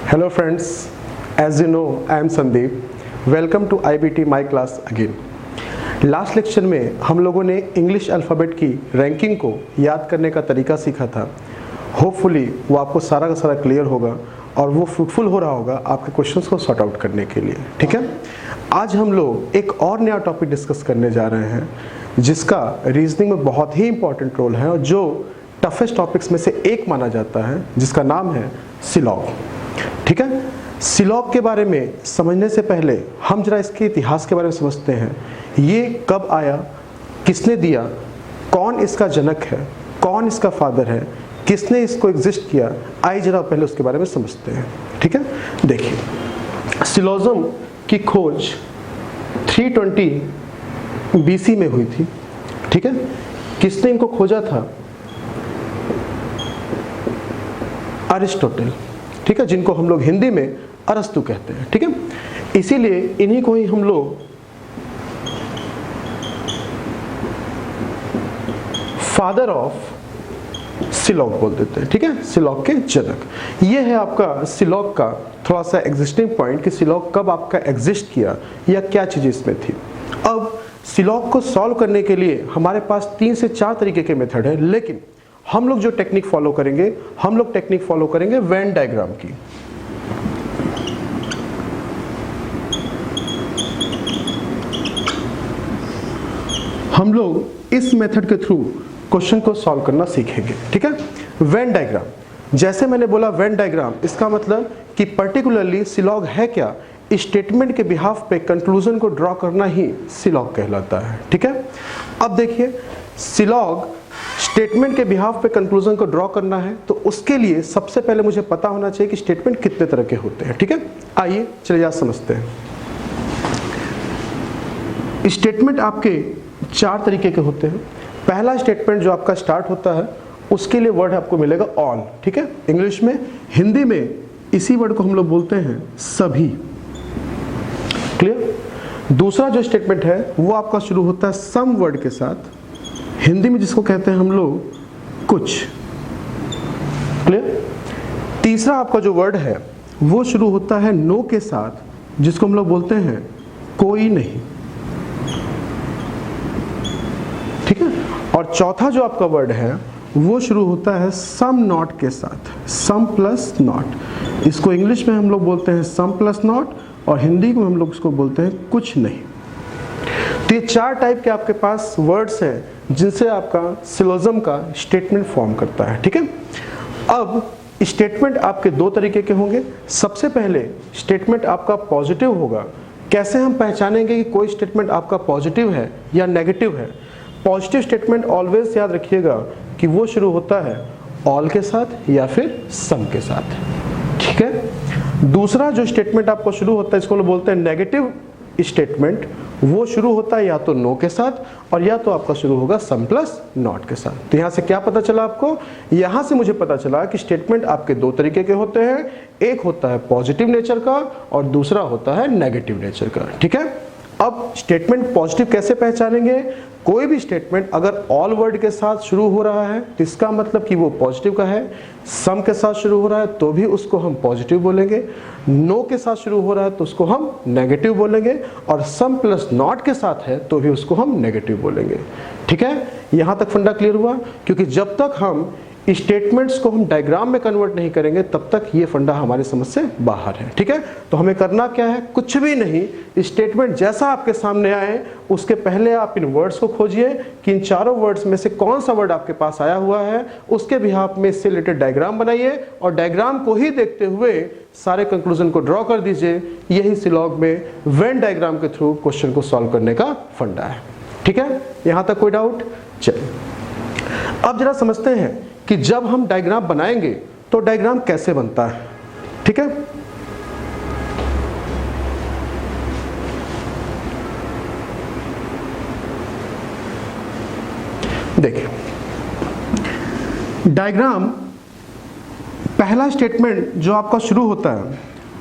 Hello friends, as you know, I am Sandeep. Welcome to IBT My Class again. Last lecture में हम लोगों ने English alphabet की ranking को याद करने का तरीका सीखा था. होपफुली वो आपको सारा का सारा क्लियर होगा और वो फ्रूटफुल हो रहा होगा आपके क्वेश्चंस को सॉर्ट आउट करने के लिए. ठीक है, आज हम लोग एक और नया टॉपिक डिस्कस करने जा रहे हैं जिसका रीजनिंग में बहुत ही इंपॉर्टेंट रोल है और जो टफेस्ट टॉपिक्स में से एक माना जाता है, जिसका नाम है सिलॉग. ठीक है, सिलॉग के बारे में समझने से पहले हम जरा इसके इतिहास के बारे में समझते हैं. ये कब आया, किसने दिया, कौन इसका जनक है, कौन इसका फादर है, किसने इसको एग्जिस्ट किया, आइए जरा पहले उसके बारे में समझते हैं. ठीक है, देखिए, सिलोज़म की खोज 320 BC में हुई थी. ठीक है, किसने इनको खोजा था? अरिस्टोटल. ठीक है, जिनको हम लोग हिंदी में अरस्तु कहते हैं. ठीक है, इसीलिए इन्हीं को ही हम लोग फादर ऑफ सिलॉग बोल देते हैं. ठीक है, सिलॉग के जनक. ये है आपका सिलॉग का थोड़ा सा एग्जिस्टिंग पॉइंट कि सिलॉग कब आपका एग्जिस्ट किया या क्या चीज़ इसमें थी. अब सिलॉग को सॉल्व करने के लिए हमारे पास 3 से 4 तरीके के मेथड है, लेकिन हम लोग जो टेक्निक फॉलो करेंगे, हम लोग टेक्निक फॉलो करेंगे वेन डायग्राम की. हम लोग इस मेथड के थ्रू क्वेश्चन को सॉल्व करना सीखेंगे. ठीक है, वेन डायग्राम. जैसे मैंने बोला वेन डायग्राम, इसका मतलब कि पर्टिकुलरली सिलॉग है क्या, स्टेटमेंट के बिहाफ पे कंक्लूजन को ड्रॉ करना ही सिलॉग कहलाता है. ठीक है, अब देखिए, सिलॉग स्टेटमेंट के बिहाफ पे कंक्लूजन को ड्रॉ करना है तो उसके लिए सबसे पहले मुझे पता होना चाहिए कि स्टेटमेंट कितने तरह के होते हैं. ठीक है, आइए चलिए आज समझते हैं. स्टेटमेंट आपके 4 तरीके के होते हैं. पहला स्टेटमेंट जो आपका स्टार्ट होता है उसके लिए वर्ड आपको मिलेगा ऑल. ठीक है, इंग्लिश में, हिंदी में इसी वर्ड को हम लोग बोलते हैं सभी. क्लियर. दूसरा जो स्टेटमेंट है वो आपका शुरू होता है सम वर्ड के साथ, हिंदी में जिसको कहते हैं हम लोग कुछ. क्लियर. तीसरा आपका जो वर्ड है वो शुरू होता है नो के साथ, जिसको हम लोग बोलते हैं कोई नहीं. ठीक है, और चौथा जो आपका वर्ड है वो शुरू होता है सम नॉट के साथ, सम प्लस नॉट. इसको इंग्लिश में हम लोग बोलते हैं सम प्लस नॉट और हिंदी में हम लोग इसको बोलते हैं कुछ नहीं. तो ये 4 टाइप के आपके पास वर्ड्स हैं जिनसे आपका सिलोज़म का स्टेटमेंट फॉर्म करता है. ठीक है, अब स्टेटमेंट आपके 2 तरीके के होंगे. सबसे पहले स्टेटमेंट आपका पॉजिटिव होगा. कैसे हम पहचानेंगे कि कोई स्टेटमेंट आपका पॉजिटिव है या नेगेटिव है? पॉजिटिव स्टेटमेंट ऑलवेज याद रखिएगा कि वो शुरू होता है ऑल के साथ या फिर सम के साथ. ठीक है, दूसरा जो स्टेटमेंट आपको शुरू होता है इसको बोलते हैं नेगेटिव स्टेटमेंट. वो शुरू होता है या तो नो के साथ और या तो आपका शुरू होगा सम प्लस नॉट के साथ. तो यहां से क्या पता चला आपको? यहां से मुझे पता चला कि स्टेटमेंट आपके 2 तरीके के होते हैं. एक होता है पॉजिटिव नेचर का और दूसरा होता है नेगेटिव नेचर का. ठीक है, अब स्टेटमेंट पॉजिटिव कैसे पहचानेंगे? कोई भी स्टेटमेंट अगर ऑल वर्ड के साथ शुरू हो रहा है तो इसका मतलब कि वो पॉजिटिव का है. सम के साथ शुरू हो रहा है तो भी उसको हम पॉजिटिव बोलेंगे. नो के साथ शुरू हो रहा है तो उसको हम नेगेटिव बोलेंगे और सम प्लस नॉट के साथ है तो भी उसको हम नेगेटिव बोलेंगे. ठीक है, यहां तक फंडा क्लियर हुआ? क्योंकि जब तक हम स्टेटमेंट्स को हम डायग्राम में कन्वर्ट नहीं करेंगे तब तक ये फंडा हमारी समझ से बाहर है. ठीक है, तो हमें करना क्या है? कुछ भी नहीं, स्टेटमेंट जैसा आपके सामने आए उसके पहले आप इन वर्ड्स को खोजिए कि इन चारों वर्ड्स में से कौन सा वर्ड आपके पास आया हुआ है. उसके बिहाफ में इससे रिलेटेड डायग्राम बनाइए और डायग्राम को ही देखते हुए सारे कंक्लूजन को ड्रॉ कर दीजिए. यही सिलॉग में वेन डायग्राम के थ्रू क्वेश्चन को सॉल्व करने का फंडा है. ठीक है, यहां तक कोई डाउट? चलिए अब जरा समझते हैं कि जब हम डायग्राम बनाएंगे तो डायग्राम कैसे बनता है. ठीक है, देखिए, डायग्राम पहला स्टेटमेंट जो आपका शुरू होता है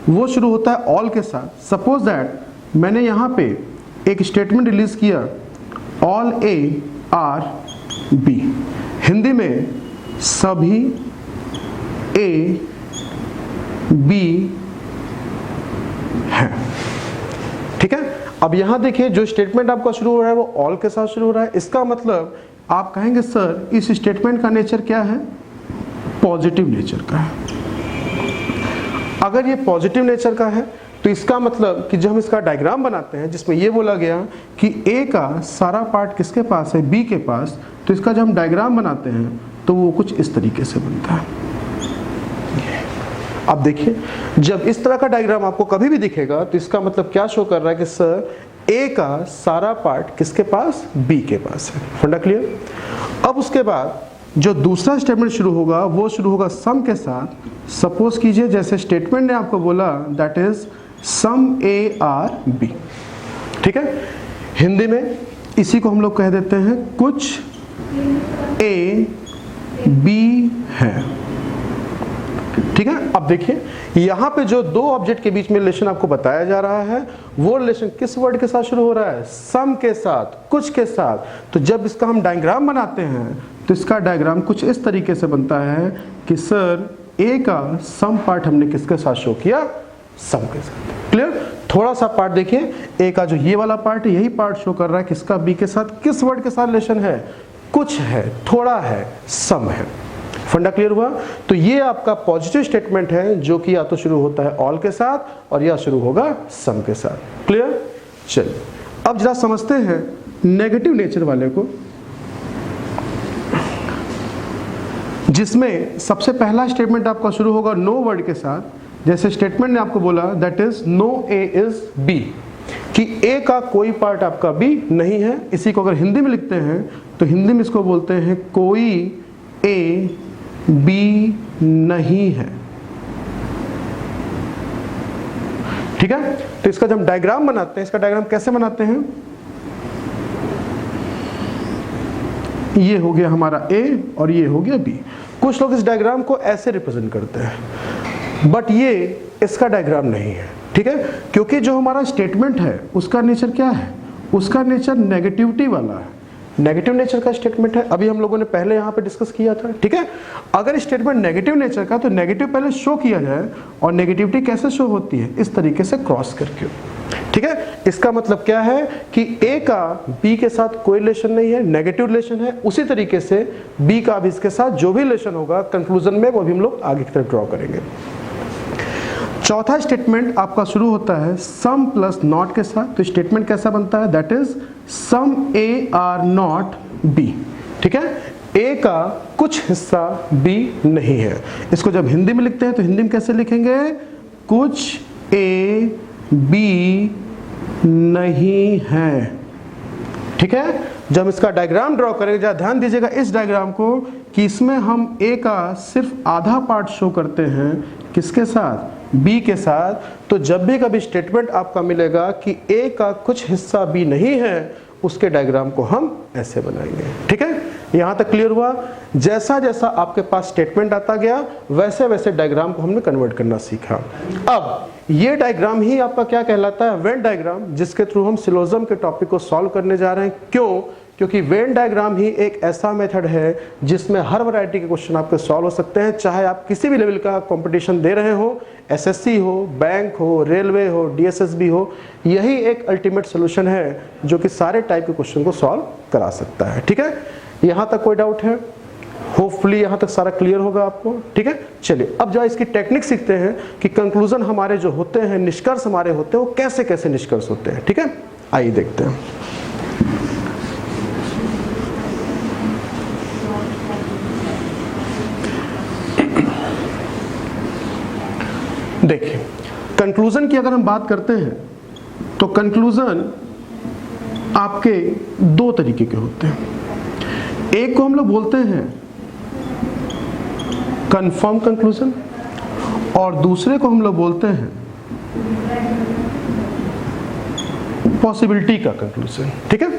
वो शुरू होता है ऑल के साथ. सपोज दैट मैंने यहां पे एक स्टेटमेंट रिलीज किया all A are B. Hindi में सभी ए बी है। ठीक है, अब यहां देखिए जो स्टेटमेंट आपका शुरू हो रहा है वो ऑल के साथ शुरू हो रहा है। इसका मतलब आप कहेंगे सर इस स्टेटमेंट का नेचर क्या है, पॉजिटिव नेचर का है। अगर ये पॉजिटिव नेचर का है तो इसका मतलब कि जब हम इसका डायग्राम बनाते हैं जिसमें ये बोला गया कि ए का सारा पार्ट किसके पास है, बी के पास, तो इसका जब हम डायग्राम बनाते हैं तो वो कुछ इस तरीके से बनता है। अब देखिए जब इस तरह का डायग्राम आपको कभी भी दिखेगा तो इसका मतलब क्या शो कर रहा है कि सर ए का सारा पार्ट किसके पास, बी के पास है। फंडा क्लियर। अब उसके बाद जो दूसरा स्टेटमेंट शुरू होगा वो शुरू होगा सम के साथ। सपोज कीजिए जैसे स्टेटमेंट ने आपको बोला that is some A are B. ठीक है, हिंदी में इसी को हम लोग कह देते हैं कुछ ए बी है। ठीक है, अब देखिए यहां पे जो दो ऑब्जेक्ट के बीच में रिलेशन आपको बताया जा रहा है वो रिलेशन किस वर्ड के साथ शुरू हो रहा है, सम के साथ, कुछ के साथ। तो जब इसका हम डायग्राम बनाते हैं तो इसका डायग्राम कुछ इस तरीके से बनता है कि सर ए का सम पार्ट हमने किसके साथ शो किया, सम के साथ। क्लियर। थोड़ा सा पार्ट देखिए, ए का जो ये वाला पार्ट है यही पार्ट शो कर रहा है किसका, बी के साथ। किस वर्ड के साथ रिलेशन है, कुछ है, थोड़ा है, सम है। फंडा क्लियर हुआ। तो ये आपका पॉजिटिव स्टेटमेंट है जो कि या तो शुरू होता है ऑल के साथ और या शुरू होगा सम के साथ। क्लियर। चलिए अब जरा समझते हैं नेगेटिव नेचर वाले को, जिसमें सबसे पहला स्टेटमेंट आपका शुरू होगा नो वर्ड के साथ। जैसे स्टेटमेंट ने आपको बोला that is no A is B, कि ए का कोई पार्ट आपका बी नहीं है। इसी को अगर हिंदी में लिखते हैं तो हिंदी में इसको बोलते हैं कोई ए बी नहीं है। ठीक है, तो इसका जब हम डायग्राम बनाते हैं, इसका डायग्राम कैसे बनाते हैं, ये हो गया हमारा ए और ये हो गया बी। कुछ लोग इस डायग्राम को ऐसे रिप्रेजेंट करते हैं बट ये इसका डायग्राम नहीं है। ठीक है, क्योंकि जो हमारा स्टेटमेंट है उसका नेचर क्या है, उसका नेचर नेगेटिविटी वाला है, नेगेटिव नेचर का स्टेटमेंट है। अभी हम लोगों ने पहले यहाँ पे डिस्कस किया था। ठीक है, अगर स्टेटमेंट नेगेटिव नेचर का तो नेगेटिव पहले शो किया जाए, और नेगेटिविटी कैसे शो होती है, इस तरीके से क्रॉस करके। ठीक है, इसका मतलब क्या है कि ए का बी के साथ कोई रिलेशन नहीं है, नेगेटिव रिलेशन है। उसी तरीके से बी का भी इसके साथ जो भी रिलेशन होगा कंक्लूजन में वो भी हम लोग आगे की तरफ ड्रॉ करेंगे। चौथा स्टेटमेंट आपका शुरू होता है सम प्लस नॉट के साथ। तो स्टेटमेंट कैसा बनता है, that is some A are not B. ठीक है, ए का कुछ हिस्सा बी नहीं है। इसको जब हिंदी में लिखते हैं तो हिंदी में कैसे लिखेंगे, कुछ ए बी नहीं है। ठीक है, जब इसका डायग्राम ड्रॉ करेंगे, जरा ध्यान दीजिएगा इस डायग्राम को कि इसमें हम ए का सिर्फ आधा पार्ट शो करते हैं किसके साथ, बी के साथ। तो जब भी कभी स्टेटमेंट आपका मिलेगा कि ए का कुछ हिस्सा बी नहीं है, उसके डायग्राम को हम ऐसे बनाएंगे। ठीक है, यहां तक क्लियर हुआ। जैसा जैसा आपके पास स्टेटमेंट आता गया वैसे वैसे डायग्राम को हमने कन्वर्ट करना सीखा। अब ये डायग्राम ही आपका क्या कहलाता है, वेन डायग्राम, जिसके थ्रू हम सिलोजिज्म के टॉपिक को सॉल्व करने जा रहे हैं। क्यों, क्योंकि वेन डायग्राम ही एक ऐसा मेथड है जिसमें हर वैरायटी के क्वेश्चन आपके सॉल्व हो सकते हैं, चाहे आप किसी भी लेवल का कंपटीशन दे रहे हो, एसएससी हो, बैंक हो, रेलवे हो, डीएसएसबी हो। यही एक अल्टीमेट सोल्यूशन है जो कि सारे टाइप के क्वेश्चन को सॉल्व करा सकता है। ठीक है, यहाँ तक कोई डाउट है, होपफुली यहाँ तक सारा क्लियर होगा आपको। ठीक है, चलिए अब जो इसकी टेक्निक सीखते हैं कि कंक्लूजन हमारे जो होते हैं, निष्कर्ष हमारे होते हैं, वो कैसे कैसे निष्कर्ष होते हैं। ठीक है, आइए देखते हैं। देखिए कंक्लूजन की अगर हम बात करते हैं तो कंक्लूजन आपके दो तरीके के होते हैं। एक को हम लोग बोलते हैं कंफर्म कंक्लूजन और दूसरे को हम लोग बोलते हैं पॉसिबिलिटी का कंक्लूजन। ठीक है,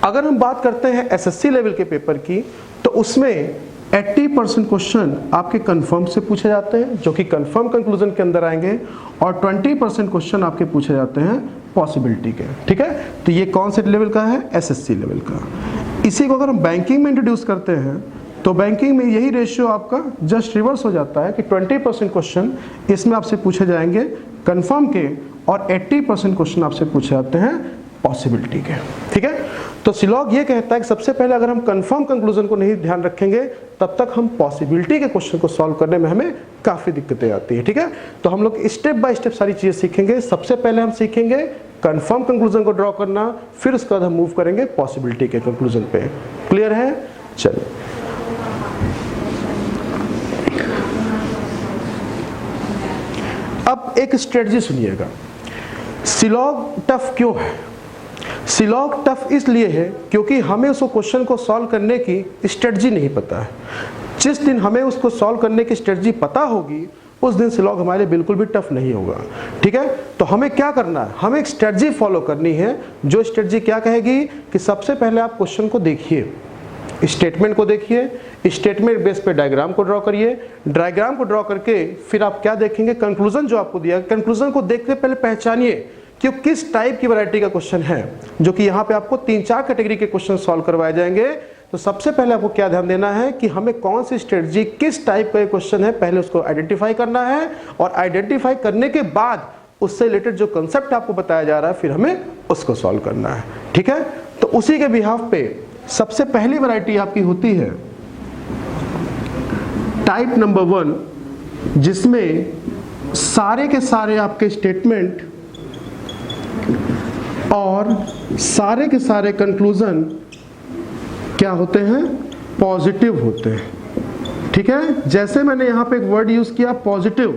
अगर हम बात करते हैं एसएससी लेवल के पेपर की तो उसमें 80% क्वेश्चन आपके कंफर्म से पूछे जाते हैं जो कि कंफर्म कंक्लूजन के अंदर आएंगे, और 20% क्वेश्चन आपके पूछे जाते हैं पॉसिबिलिटी के। ठीक है, तो ये कौन से लेवल का है, एसएससी लेवल का। इसी को अगर हम बैंकिंग में इंट्रोड्यूस करते हैं तो बैंकिंग में यही रेशियो आपका जस्ट रिवर्स हो जाता है कि 20% क्वेश्चन इसमें आपसे पूछे जाएंगे कंफर्म के और 80% क्वेश्चन आपसे पूछे जाते हैं पॉसिबिलिटी के। ठीक है, तो सिलॉग ये कहता है कि सबसे पहले अगर हम कंफर्म कंक्लूजन को नहीं ध्यान रखेंगे तब तक हम पॉसिबिलिटी के क्वेश्चन को सॉल्व करने में हमें काफ़ी दिक्कतें आती है। ठीक है, तो हम लोग स्टेप बाय स्टेप सारी चीज़ें सीखेंगे। सबसे पहले हम सीखेंगे कंफर्म कंक्लूजन को ड्रॉ करना, फिर उसके बाद हम मूव करेंगे पॉसिबिलिटी के कंक्लूजन पे। क्लियर है? चलिए, अब एक स्ट्रेटजी सुनिएगा। सिलॉग टफ क्यों है? सिलॉग टफ इसलिए है क्योंकि हमें उसको क्वेश्चन को सॉल्व करने की स्ट्रेटजी नहीं पता है। जिस दिन हमें उसको सॉल्व करने की स्ट्रेटजी पता होगी उस दिन सिलॉग हमारे लिए बिल्कुल भी टफ नहीं होगा। ठीक है, तो हमें क्या करना है? हमें एक स्ट्रेटजी फॉलो करनी है। जो स्ट्रेटजी क्या कहेगी कि सबसे पहले आप क्वेश्चन को देखिए, स्टेटमेंट को देखिए, स्टेटमेंट बेस पे डायग्राम को ड्रॉ करिए, डायग्राम को ड्रॉ करके फिर आप क्या देखेंगे? कंक्लूजन जो आपको दिया, कंक्लूजन को देखते पहले पहचानिए कि किस टाइप की वैरायटी का क्वेश्चन है, जो कि यहाँ पे आपको 3-4 कैटेगरी के क्वेश्चन सॉल्व करवाए जाएंगे। तो सबसे पहले आपको क्या ध्यान देना है कि हमें कौन सी स्ट्रेटजी, किस टाइप का क्वेश्चन है, पहले उसको आइडेंटिफाई करना है और आइडेंटिफाई करने के बाद उससे रिलेटेड जो कंसेप्ट आपको बताया जा रहा है फिर हमें उसको सॉल्व करना है। ठीक है, तो उसी के बिहाफ पे सबसे पहली वैरायटी आपकी होती है टाइप नंबर 1, जिसमें सारे के सारे आपके स्टेटमेंट और सारे के सारे कंक्लूजन क्या होते हैं? पॉजिटिव होते हैं। ठीक है, जैसे मैंने यहां पे एक वर्ड यूज किया पॉजिटिव,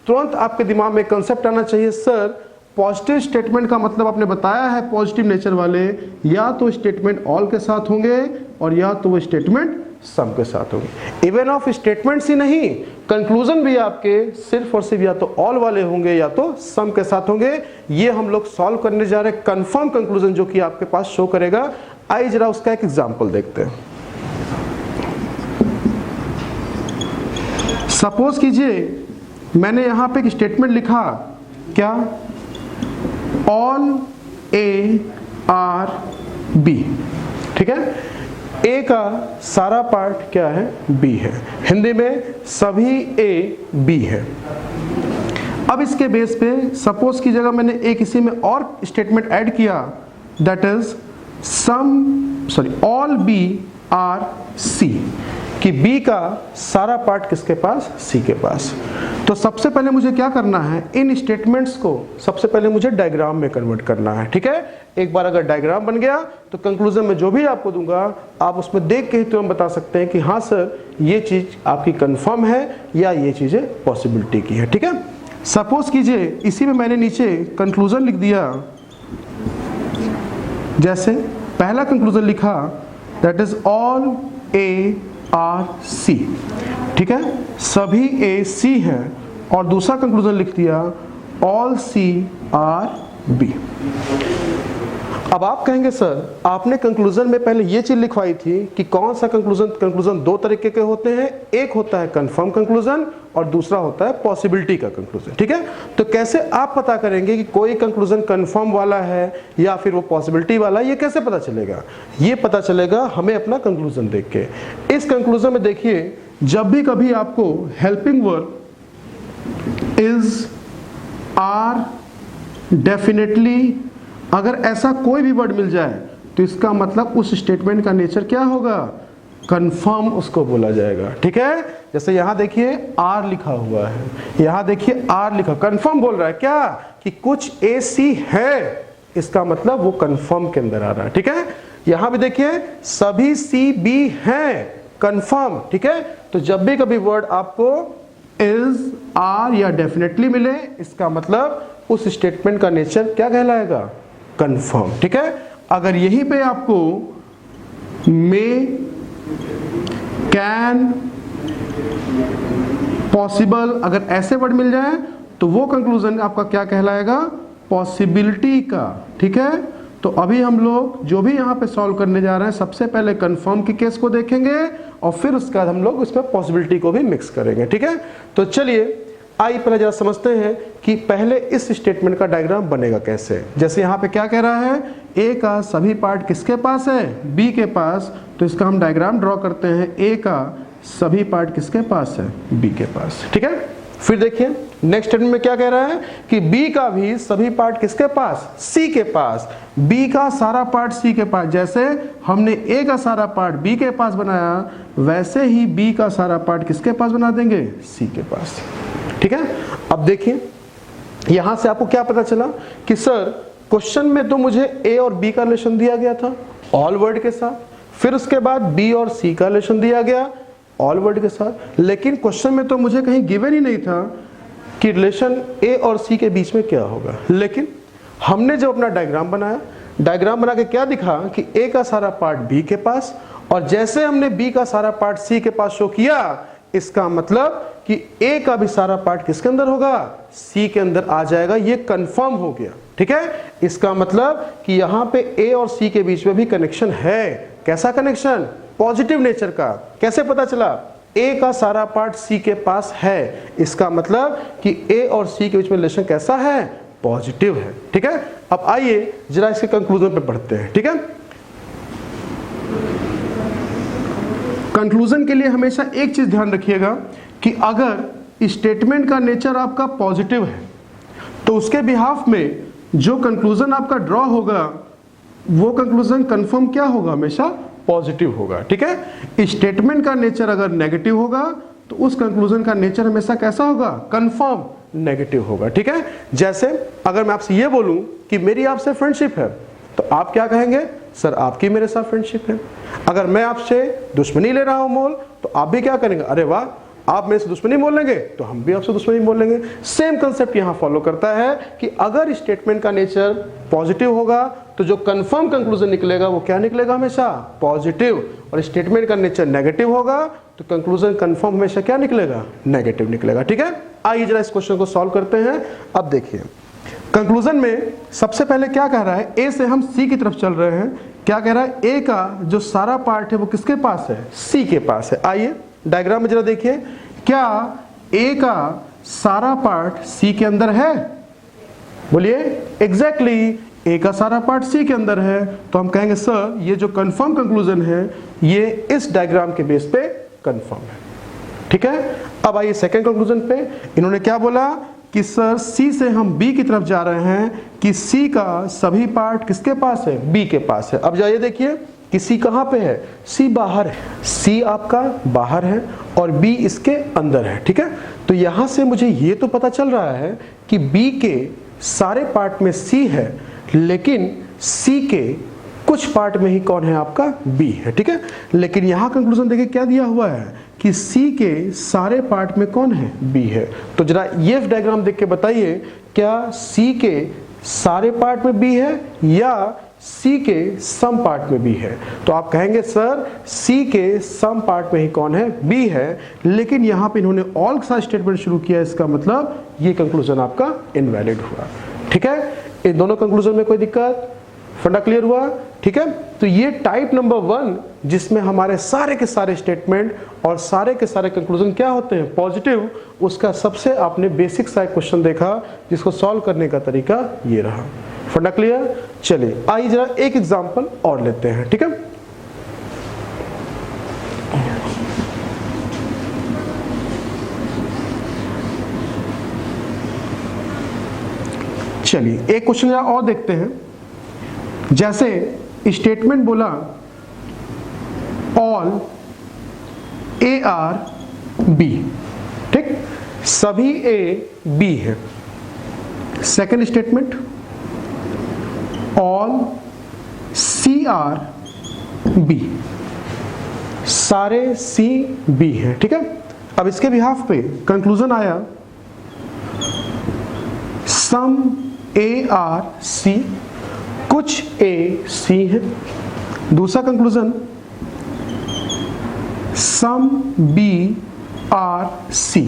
तुरंत आपके दिमाग में कंसेप्ट आना चाहिए, सर पॉजिटिव स्टेटमेंट का मतलब आपने बताया है पॉजिटिव नेचर वाले या तो स्टेटमेंट ऑल के साथ होंगे और या तो वो स्टेटमेंट सम के साथ होंगे। इवन ऑफ स्टेटमेंट्स ही नहीं, कंक्लूजन भी आपके सिर्फ और सिर्फ या तो ऑल वाले होंगे या तो सम के साथ होंगे। ये हम लोग सॉल्व करने जा रहे हैं कंफर्म कंक्लूजन जो कि आपके पास शो करेगा। आइए जरा उसका एक एग्जांपल देखते हैं। सपोज कीजिए मैंने यहां पे एक स्टेटमेंट लिखा, क्या? All A are B. ठीक है, ए का सारा पार्ट क्या है? बी है। हिंदी में सभी ए बी है। अब इसके बेस पे सपोज की जगह मैंने एक इसी में और स्टेटमेंट ऐड किया, that is all B are C, कि बी का सारा पार्ट किसके पास? सी के पास। तो सबसे पहले मुझे क्या करना है? इन स्टेटमेंट्स को सबसे पहले मुझे डायग्राम में कन्वर्ट करना है। ठीक है, एक बार अगर डायग्राम बन गया तो कंक्लूजन में जो भी आपको दूंगा आप उसमें देख के ही तुरंत बता सकते हैं कि हाँ सर ये चीज आपकी कंफर्म है या ये चीजें पॉसिबिलिटी की है। ठीक है, सपोज कीजिए इसी में मैंने नीचे कंक्लूजन लिख दिया, जैसे पहला कंक्लूजन लिखा that is all A are C. ठीक है, सभी ए सी है, और दूसरा कंक्लूजन लिख दिया ऑल सी आर बी। अब आप कहेंगे सर आपने कंक्लूजन में पहले ये चीज लिखवाई थी कि कौन सा कंक्लूजन दो तरीके के होते हैं, एक होता है कंफर्म कंक्लूजन और दूसरा होता है पॉसिबिलिटी का कंक्लूजन। ठीक है, तो कैसे आप पता करेंगे कि कोई कंक्लूजन कंफर्म वाला है या फिर वो पॉसिबिलिटी वाला है? ये कैसे पता चलेगा? ये पता चलेगा हमें अपना कंक्लूजन देख के। इस कंक्लूजन में देखिए, जब भी कभी आपको helping verb is, are, definitely, अगर ऐसा कोई भी वर्ड मिल जाए तो इसका मतलब उस स्टेटमेंट का नेचर क्या होगा? कंफर्म उसको बोला जाएगा। ठीक है, जैसे यहां देखिए आर लिखा हुआ है, यहां देखिए आर लिखा, कंफर्म बोल रहा है क्या? कि कुछ ए सी है, इसका मतलब वो कंफर्म के अंदर आ रहा है। ठीक है, यहां भी देखिए सभी सी बी हैं, कंफर्म। ठीक है, तो जब भी कभी वर्ड आपको इज, आर या डेफिनेटली मिले, इसका मतलब उस स्टेटमेंट का नेचर क्या कहलाएगा? कंफर्म। ठीक है, अगर यहीं पे आपको मे, कैन, पॉसिबल, अगर ऐसे वर्ड मिल जाए तो वो कंक्लूजन आपका क्या कहलाएगा? पॉसिबिलिटी का। ठीक है, तो अभी हम लोग जो भी यहाँ पे सॉल्व करने जा रहे हैं सबसे पहले कंफर्म के केस को देखेंगे और फिर उसके बाद हम लोग उसमें पॉसिबिलिटी को भी मिक्स करेंगे। ठीक है, तो चलिए आइए पहले जरा समझते हैं कि पहले इस स्टेटमेंट का डायग्राम बनेगा कैसे। जैसे यहाँ पे क्या कह रहा है? ए का सभी पार्ट किसके पास है, बी के पास, तो इसका हम डायग्राम ड्रॉ करते हैं, ए का सभी पार्ट किसके पास है, बी के पास, ठीक है। फिर देखिए नेक्स्ट स्टेटमेंट में क्या कह रहा है कि बी का भी सभी पार्ट किसके पास, सी के पास, बी का सारा पार्ट सी के पास। जैसे हमने ए का सारा पार्ट बी के पास बनाया, वैसे ही बी का सारा पार्ट किसके पास बना देंगे, सी के पास, ठीक है। अब देखिए यहां से आपको क्या पता चला कि सर क्वेश्चन में तो मुझे ए और बी का रिलेशन दिया गया था ऑल वर्ड के साथ, फिर उसके बाद बी और सी का रिलेशन दिया गया ऑल वर्ड के साथ, लेकिन क्वेश्चन में तो मुझे कहीं गिवन ही नहीं था कि रिलेशन ए और सी के बीच में क्या होगा। लेकिन हमने जब अपना डायग्राम बनाया, डायग्राम बना के क्या दिखा कि ए का सारा पार्ट बी के पास, और जैसे हमने बी का सारा पार्ट सी के पास शो किया, इसका मतलब कि ए का भी सारा पार्ट किसके अंदर होगा, सी के अंदर आ जाएगा। ये कंफर्म हो गया, ठीक है। इसका मतलब कि यहां पे ए और सी के बीच में भी कनेक्शन है। कैसा कनेक्शन, पॉजिटिव नेचर का। कैसे पता चला, ए का सारा पार्ट सी के पास है, इसका मतलब कि ए और सी के बीच में रिलेशन कैसा है, पॉजिटिव है, ठीक है। अब आइए जरा इसके कंक्लूजन पे पढ़ते हैं, ठीक है। कंक्लूजन के लिए हमेशा एक चीज ध्यान रखिएगा कि अगर स्टेटमेंट का नेचर आपका पॉजिटिव है तो उसके बिहाफ में जो कंक्लूजन आपका ड्रॉ होगा वो कंक्लूजन कंफर्म क्या होगा, हमेशा पॉजिटिव होगा, ठीक है। स्टेटमेंट का नेचर अगर नेगेटिव होगा तो उस कंक्लूजन का नेचर हमेशा कैसा होगा, कंफर्म नेगेटिव होगा, ठीक है। जैसे अगर मैं आपसे ये बोलूं कि मेरी आपसे फ्रेंडशिप है, तो आप क्या कहेंगे, सर आपकी मेरे साथ फ्रेंडशिप है। अगर मैं आपसे दुश्मनी ले रहा हूं मोल, तो आप भी क्या करेंगे, अरे वाह आप मेरे से दुश्मनी मोल लेंगे तो हम भी आपसे दुश्मनी मोल लेंगे। सेम कंसेप्ट यहां फॉलो करता है कि अगर स्टेटमेंट का नेचर पॉजिटिव होगा तो जो कंफर्म कंक्लूजन निकलेगा वो क्या निकलेगा, हमेशा पॉजिटिव, और स्टेटमेंट का नेचर नेगेटिव होगा तो कंक्लूजन कंफर्म हमेशा क्या निकलेगा, नेगेटिव निकलेगा, ठीक है। आइए जरा इस क्वेश्चन को सॉल्व करते हैं। अब देखिए कंक्लूजन में सबसे पहले क्या कह रहा है, ए से हम सी की तरफ चल रहे हैं। क्या कह रहा है, ए का जो सारा पार्ट है वो किसके पास है, सी के पास है। आइए डायग्राम में जरा देखिए, क्या ए का सारा पार्ट सी के अंदर है, बोलिए एग्जैक्टली ए का सारा पार्ट सी के अंदर है। तो हम कहेंगे सर ये जो कंफर्म कंक्लूजन है ये इस डायग्राम के बेस पे कंफर्म है, ठीक है। अब आइए सेकंड कंक्लूजन पे, इन्होंने क्या बोला कि सर सी से हम बी की तरफ जा रहे हैं कि सी का सभी पार्ट किसके पास है, बी के पास है। अब जाइए देखिए कि सी कहां पे है, सी बाहर है, सी आपका बाहर है और बी इसके अंदर है, ठीक है। तो यहां से मुझे ये तो पता चल रहा है कि बी के सारे पार्ट में सी है, लेकिन सी के कुछ पार्ट में ही कौन है, आपका बी है, ठीक है। लेकिन यहां कंक्लूजन देखिए क्या दिया हुआ है कि सी के सारे पार्ट में कौन है, बी है। तो जरा ये डायग्राम देख के बताइए, क्या सी के सारे पार्ट में बी है या सी के सम पार्ट में बी है। तो आप कहेंगे सर सी के सम पार्ट में ही कौन है, बी है, लेकिन यहां पे इन्होंने ऑल के साथ स्टेटमेंट शुरू किया, इसका मतलब ये कंक्लूजन आपका इनवैलिड हुआ, ठीक है। इन दोनों कंक्लूजन में कोई दिक्कत, फंडा क्लियर हुआ, ठीक है। तो ये टाइप नंबर 1 जिसमें हमारे सारे के सारे स्टेटमेंट और सारे के सारे कंक्लूजन क्या होते हैं, पॉजिटिव, उसका सबसे आपने बेसिक सा क्वेश्चन देखा जिसको सॉल्व करने का तरीका ये रहा। फंडा क्लियर। चलिए आइए जरा एक एग्जांपल और लेते हैं, ठीक है। चलिए एक क्वेश्चन जरा और देखते हैं। जैसे स्टेटमेंट बोला ऑल ए आर बी, ठीक, सभी ए बी है। Second statement all C are B, सारे सी बी है, ठीक है। अब इसके बिहाफ पे कंक्लूजन आया सम ए आर सी, कुछ ए सी है। दूसरा conclusion some B are C,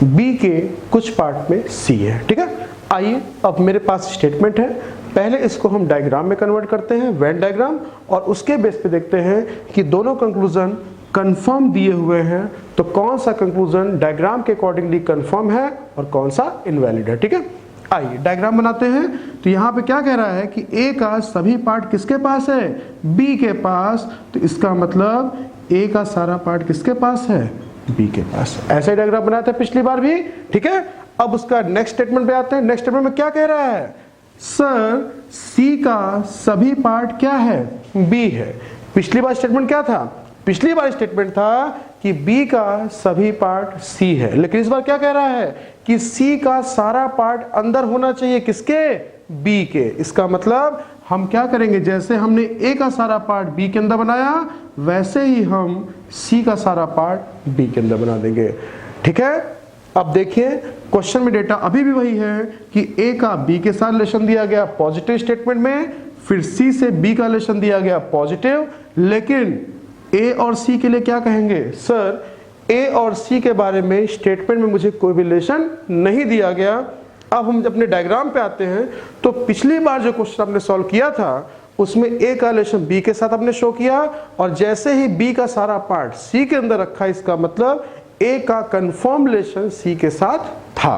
B के कुछ पार्ट में सी है, ठीक है। आइए अब मेरे पास स्टेटमेंट है, पहले इसको हम डायग्राम में कन्वर्ट करते हैं, वेन डायग्राम, और उसके बेस पे देखते हैं कि दोनों कंक्लूजन कंफर्म दिए हुए हैं तो कौन सा कंक्लूजन डायग्राम के अकॉर्डिंगली कंफर्म है और कौन सा इनवैलिड है, ठीक है। आइए डायग्राम बनाते हैं। तो यहाँ पे क्या कह रहा है कि ए का सभी पार्ट किसके पास है, बी के पास। तो इसका मतलब ए का सारा पार्ट किसके पास है, बी के पास। ऐसे डायग्राम बनाया था पिछली बार भी, ठीक है। अब उसका नेक्स्ट स्टेटमेंट पे आते हैं। नेक्स्ट स्टेटमेंट में क्या कह रहा है, सर सी का सभी पार्ट क्या है, बी है। पिछली बार स्टेटमेंट क्या था, पिछली बार स्टेटमेंट था कि बी का सभी पार्ट सी है, लेकिन इस बार क्या कह रहा है कि सी का सारा पार्ट अंदर होना चाहिए किसके, बी के। इसका मतलब हम क्या करेंगे, जैसे हमने ए का सारा पार्ट बी के अंदर बनाया, वैसे ही हम सी का सारा पार्ट बी के अंदर बना देंगे, ठीक है। अब देखिए क्वेश्चन में डेटा अभी भी वही है कि ए का बी के साथ रिलेशन दिया गया पॉजिटिव स्टेटमेंट में, फिर सी से बी का रिलेशन दिया गया पॉजिटिव, लेकिन ए और सी के लिए क्या कहेंगे, सर ए और सी के बारे में स्टेटमेंट में मुझे कोई भी रिलेशन नहीं दिया गया। अब हम अपने डायग्राम पे आते हैं। तो पिछली बार जो क्वेश्चन आपने सॉल्व किया था उसमें ए का रिलेशन बी के साथ आपने शो किया, और जैसे ही बी का सारा पार्ट सी के अंदर रखा, इसका मतलब ए का कंफर्म रिलेशन सी के साथ था।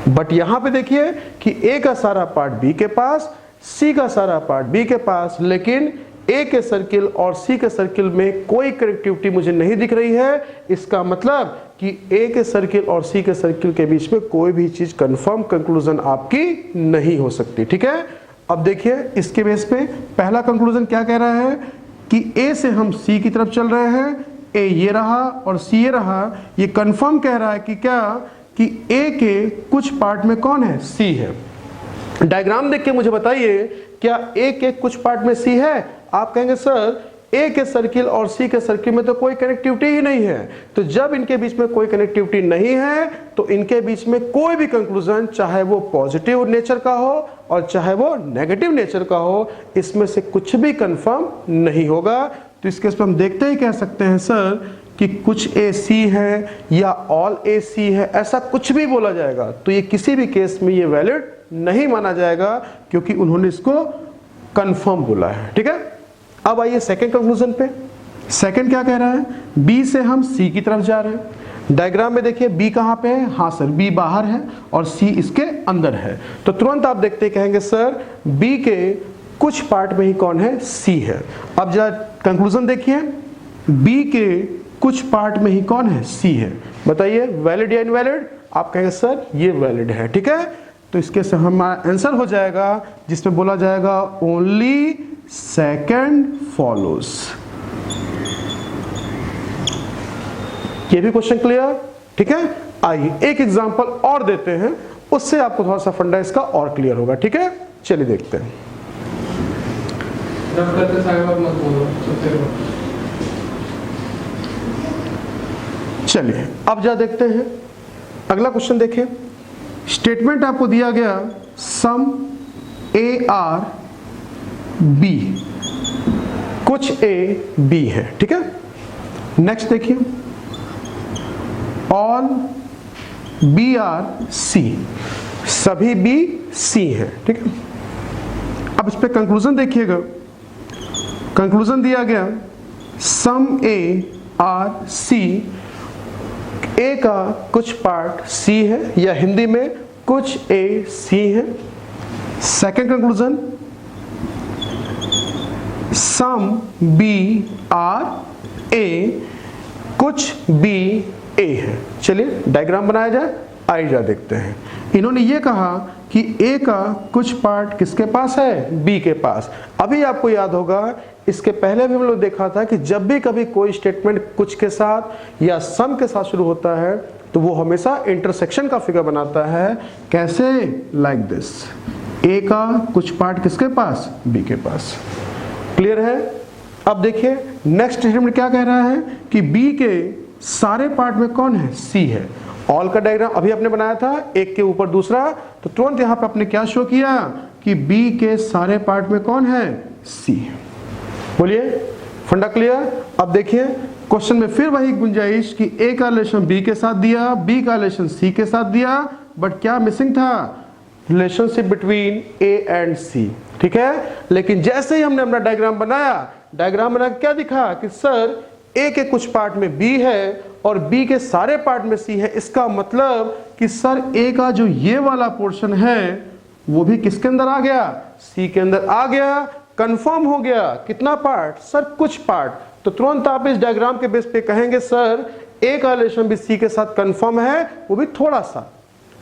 बट यहां पे देखिए कि ए का सारा पार्ट बी के पास, सी का सारा पार्ट बी के पास, लेकिन ए के सर्किल और सी के सर्किल में कोई कनेक्टिविटी मुझे नहीं दिख रही है। इसका मतलब कि ए के सर्किल और सी के सर्किल के बीच में कोई भी चीज कंफर्म कंक्लूजन आपकी नहीं हो सकती, ठीक है। अब देखिए इसके बेस पे पहला कंक्लूजन क्या कह रहा है कि ए से हम सी की तरफ चल रहे हैं, ए ये रहा और सी ये रहा। ये कंफर्म कह रहा है कि क्या, कि ए के कुछ पार्ट में कौन है, सी है। डायग्राम देख के मुझे बताइए क्या ए के कुछ पार्ट में सी है। आप कहेंगे सर ए के सर्किल और सी के सर्किल में तो कोई कनेक्टिविटी ही नहीं है। तो जब इनके बीच में कोई कनेक्टिविटी नहीं है तो इनके बीच में कोई भी कंक्लूजन, चाहे वो पॉजिटिव नेचर का हो और चाहे वो नेगेटिव नेचर का हो, इसमें से कुछ भी कंफर्म नहीं होगा। तो इस केस में हम देखते ही कह सकते हैं सर कि कुछ ए सी है या ऑल ए सी है, ऐसा कुछ भी बोला जाएगा तो ये किसी भी केस में ये वैलिड नहीं माना जाएगा, क्योंकि उन्होंने इसको कंफर्म बोला है, ठीक है। अब आइए सेकंड कंक्लूजन पे। सेकंड क्या कह रहा है, बी से हम सी की तरफ जा रहे हैं। डायग्राम में देखिए बी कहां पे है, हाँ सर बी बाहर है और सी इसके अंदर है। तो तुरंत आप देखते कहेंगे सर बी के कुछ पार्ट में ही कौन है, सी है। अब जरा कंक्लूजन देखिए, बी के कुछ पार्ट में ही कौन है, सी है। बताइए वैलिड या इनवैलिड। आप कहेंगे सर ये वैलिड है, ठीक है। तो इसके से हमारा आंसर हो जाएगा जिसमें बोला जाएगा ओनली सेकंड फॉलोज। ये भी क्वेश्चन क्लियर, ठीक है। आइए एक एग्जांपल और देते हैं, उससे आपको थोड़ा सा फंडा इसका और क्लियर होगा, ठीक है। चलिए देखते हैं। चलिए अब जा देखते हैं अगला क्वेश्चन। देखिए स्टेटमेंट आपको दिया गया सम ए आर बी, कुछ ए बी है, ठीक है। नेक्स्ट देखिए ऑल बी आर सी, सभी बी सी है, ठीक है। अब इस पे कंक्लूजन देखिएगा। कंक्लूजन दिया गया सम ए आर सी, ए का कुछ पार्ट सी है या हिंदी में कुछ ए सी है। Second conclusion some B are A, कुछ बी ए है। चलिए डायग्राम बनाया जाए, आइए जा देखते हैं। इन्होंने ये कहा कि ए का कुछ पार्ट किसके पास है, बी के पास। अभी आपको याद होगा इसके पहले भी हम लोग देखा था कि जब भी कभी कोई स्टेटमेंट कुछ के साथ या सम के साथ शुरू होता है तो वो हमेशा इंटरसेक्शन का फिगर बनाता है। कैसे, लाइक दिस, ए का कुछ पार्ट किसके पास, बी के पास। क्लियर है। अब देखिए नेक्स्ट स्टेटमेंट क्या कह रहा है कि बी के सारे पार्ट में कौन है, सी है। ऑल का डायग्राम अभी आपने बनाया था, एक के ऊपर दूसरा, तो तुरंत यहां पे आपने क्या शो किया कि बी के सारे पार्ट में कौन है, सी। बोलिए फंडा क्लियर। अब देखिए क्वेश्चन में फिर वही गुंजाइश कि ए का रिलेशन बी के साथ दिया, बी का रिलेशन सी के साथ दिया, बट क्या मिसिंग था, रिलेशनशिप बिटवीन ए एंड सी, ठीक है। लेकिन जैसे ही हमने अपना डायग्राम बनाया, डायग्राम बना क्या दिखा कि सर ए के कुछ पार्ट में बी है और बी के सारे पार्ट में सी है, इसका मतलब कि सर ए का जो ये वाला पोर्शन है वो भी किसके अंदर आ गया, सी के अंदर आ गया, कंफर्म हो गया। कितना पार्ट सर, कुछ पार्ट। तो तुरंत आप इस डायग्राम के बेस पे कहेंगे सर ए का रिलेशन भी सी के साथ कंफर्म है, वो भी थोड़ा सा।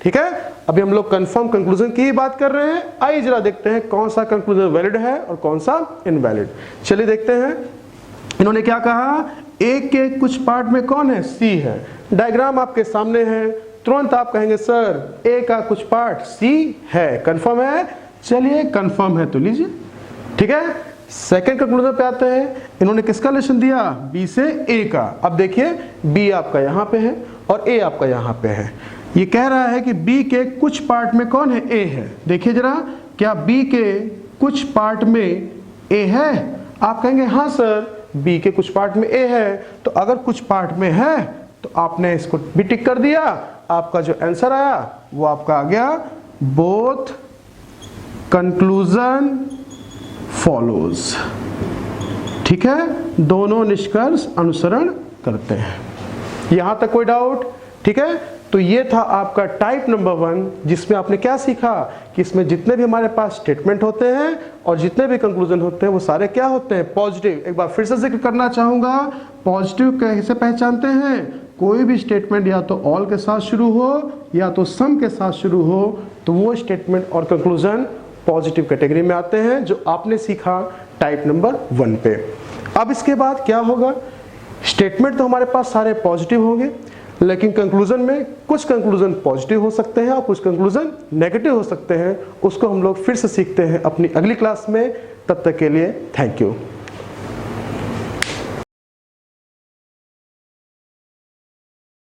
ठीक है, अभी हम लोग कंफर्म कंक्लूजन की ही बात कर रहे हैं। आइए जरा देखते हैं कौन सा कंक्लूजन वैलिड है और कौन सा इनवैलिड। चलिए देखते हैं इन्होंने क्या कहा, ए के कुछ पार्ट में कौन है, सी है। डायग्राम आपके सामने है, तुरंत आप कहेंगे सर ए का कुछ पार्ट सी है, कंफर्म है। चलिए कंफर्म है तो लीजिए। ठीक है, सेकंड कंक्लूजन पे आते हैं। इन्होंने किसका रिलेशन दिया, बी से ए का। अब देखिए बी आपका यहां पे है और ए आपका यहां पे है। ये कह रहा है कि बी के कुछ पार्ट में कौन है, ए है। देखिए जरा, क्या बी के कुछ पार्ट में ए है? आप कहेंगे हाँ सर बी के कुछ पार्ट में ए है। तो अगर कुछ पार्ट में है तो आपने इसको भी टिक कर दिया, आपका जो आंसर आया वो आपका आ गया बोथ कंक्लूजन फॉलोज। ठीक है, दोनों निष्कर्ष अनुसरण करते हैं। यहां तक कोई डाउट? ठीक है, तो ये था आपका टाइप नंबर 1, जिसमें आपने क्या सीखा कि इसमें जितने भी हमारे पास स्टेटमेंट होते हैं और जितने भी कंक्लूजन होते हैं वो सारे क्या होते हैं, पॉजिटिव। एक बार फिर से जिक्र करना चाहूंगा, पॉजिटिव कैसे पहचानते हैं? कोई भी स्टेटमेंट या तो ऑल के साथ शुरू हो या तो सम के साथ शुरू हो, तो वो स्टेटमेंट और कंक्लूजन पॉजिटिव कैटेगरी में आते हैं, जो आपने सीखा टाइप नंबर 1 पे। अब इसके बाद क्या होगा, स्टेटमेंट तो हमारे पास सारे पॉजिटिव होंगे, लेकिन कंक्लूजन में कुछ कंक्लूजन पॉजिटिव हो सकते हैं और कुछ कंक्लूजन नेगेटिव हो सकते हैं। उसको हम लोग फिर से सीखते हैं अपनी अगली क्लास में। तब तक के लिए थैंक यू।